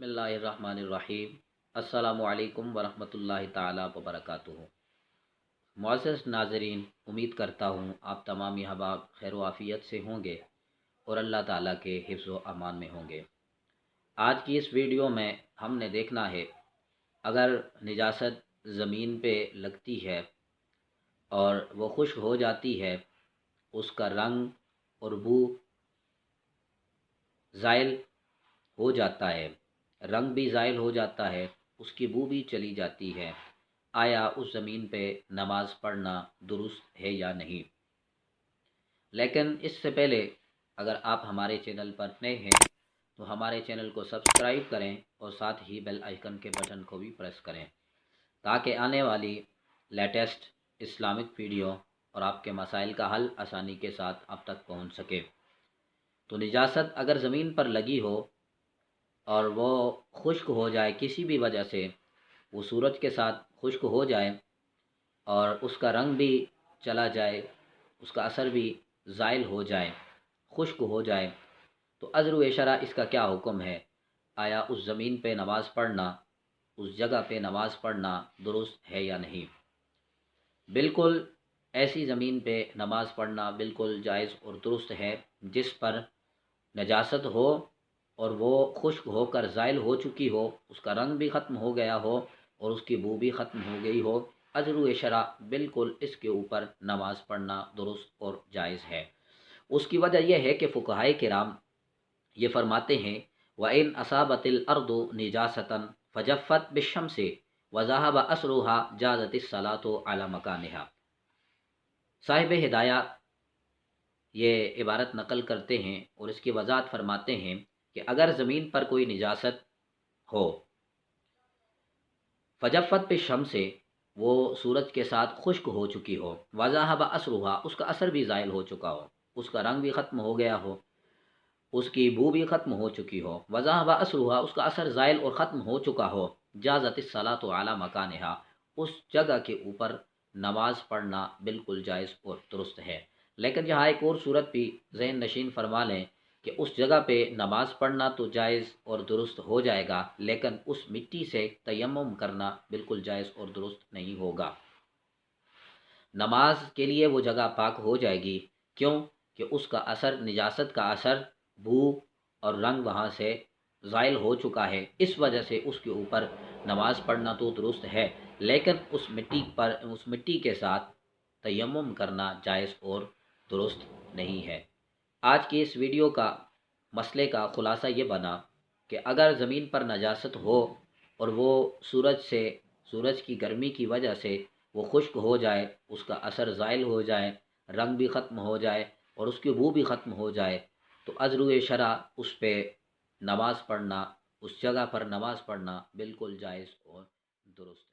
बिस्मिल्लाहिर्रहमानिर्रहीम। अस्सलामुअलैकुम वरहमतुल्लाहि ताला वबरकातुहू। मुअज़्ज़ज़ नाज़रीन, उम्मीद करता हूँ आप तमाम अहबाब खैर व आफ़ियत से होंगे और अल्लाह ताला के हिफ्ज़ व अमान में होंगे। आज की इस वीडियो में हमने देखना है, अगर निजासत ज़मीन पे लगती है और वो खुश्क हो जाती है, उसका रंग और बू ज़ाइल हो जाता है, रंग भी ज़ाइल हो जाता है, उसकी बू भी चली जाती है, आया उस ज़मीन पे नमाज पढ़ना दुरुस्त है या नहीं। लेकिन इससे पहले अगर आप हमारे चैनल पर नए हैं तो हमारे चैनल को सब्सक्राइब करें और साथ ही बेल आइकन के बटन को भी प्रेस करें, ताकि आने वाली लेटेस्ट इस्लामिक वीडियो और आपके मसाइल का हल आसानी के साथ आप तक पहुंच सके। तो निजासत अगर ज़मीन पर लगी हो और वो खुश्क हो जाए, किसी भी वजह से वो सूरज के साथ खुश्क हो जाए और उसका रंग भी चला जाए, उसका असर भी ज़ाइल हो जाए, खुश्क हो जाए, तो अज़्र व शरअ इसका क्या हुक्म है? आया उस ज़मीन पे नमाज़ पढ़ना, उस जगह पे नमाज़ पढ़ना दुरुस्त है या नहीं? बिल्कुल ऐसी ज़मीन पे नमाज़ पढ़ना बिल्कुल जायज़ और दुरुस्त है जिस पर नजासत हो और वो खुश्क होकर ज़ाइल हो चुकी हो, उसका रंग भी ख़त्म हो गया हो और उसकी बू भी ख़त्म हो गई हो। अज़्र व शरअ बिल्कुल इसके ऊपर नमाज पढ़ना दुरुस्त और जायज़ है। उसकी वजह यह है कि फ़ुक़हाए किराम ये फरमाते हैं, व इन असाबतिल अर्दु निजासतन फजफ़त बिशम्से व ज़हब असरुहा जाज़तिस सलातो अला मकानिहा। साहिब हिदाया ये इबारत नकल करते हैं और इसकी वजाहत फरमाते हैं कि अगर ज़मीन पर कोई निजासत हो, फजफ़त पे शम से वो सूरज के साथ खुश्क हो चुकी हो, वज़ाहब असरुहा उसका असर भी ज़ाइल हो चुका हो, उसका रंग भी ख़त्म हो गया हो, उसकी बू भी ख़त्म हो चुकी हो, वज़ाहब असरुहा उसका असर ज़ाइल और ख़त्म हो चुका हो, जाज़तिस सलातो अला मकानिहा उस जगह के ऊपर नमाज पढ़ना बिल्कुल जायज़ और दुरुस्त है। लेकिन यहाँ एक और सूरत भी ज़हन नशीन फरमा लें कि उस जगह पे नमाज पढ़ना तो जायज़ और दुरुस्त हो जाएगा, लेकिन उस मिट्टी से तयम्मुम करना बिल्कुल जायज़ और दुरुस्त नहीं होगा। नमाज के लिए वो जगह पाक हो जाएगी, क्यों कि उसका असर, निजासत का असर, बू और रंग वहाँ से ज़ाइल हो चुका है। इस वजह से उसके ऊपर नमाज पढ़ना तो दुरुस्त है, लेकिन उस मिट्टी के साथ तयम्मुम करना जायज़ और दुरुस्त नहीं है। आज की इस वीडियो का मसले का ख़ुलासा ये बना कि अगर ज़मीन पर नजासत हो और वो सूरज की गर्मी की वजह से वो खुश्क हो जाए, उसका असर ज़ाइल हो जाए, रंग भी ख़त्म हो जाए और उसकी बू भी ख़त्म हो जाए, तो अज़्र व शरअ उस पे नमाज़ पढ़ना, उस जगह पर नमाज़ पढ़ना बिल्कुल जायज़ और दुरुस्त है।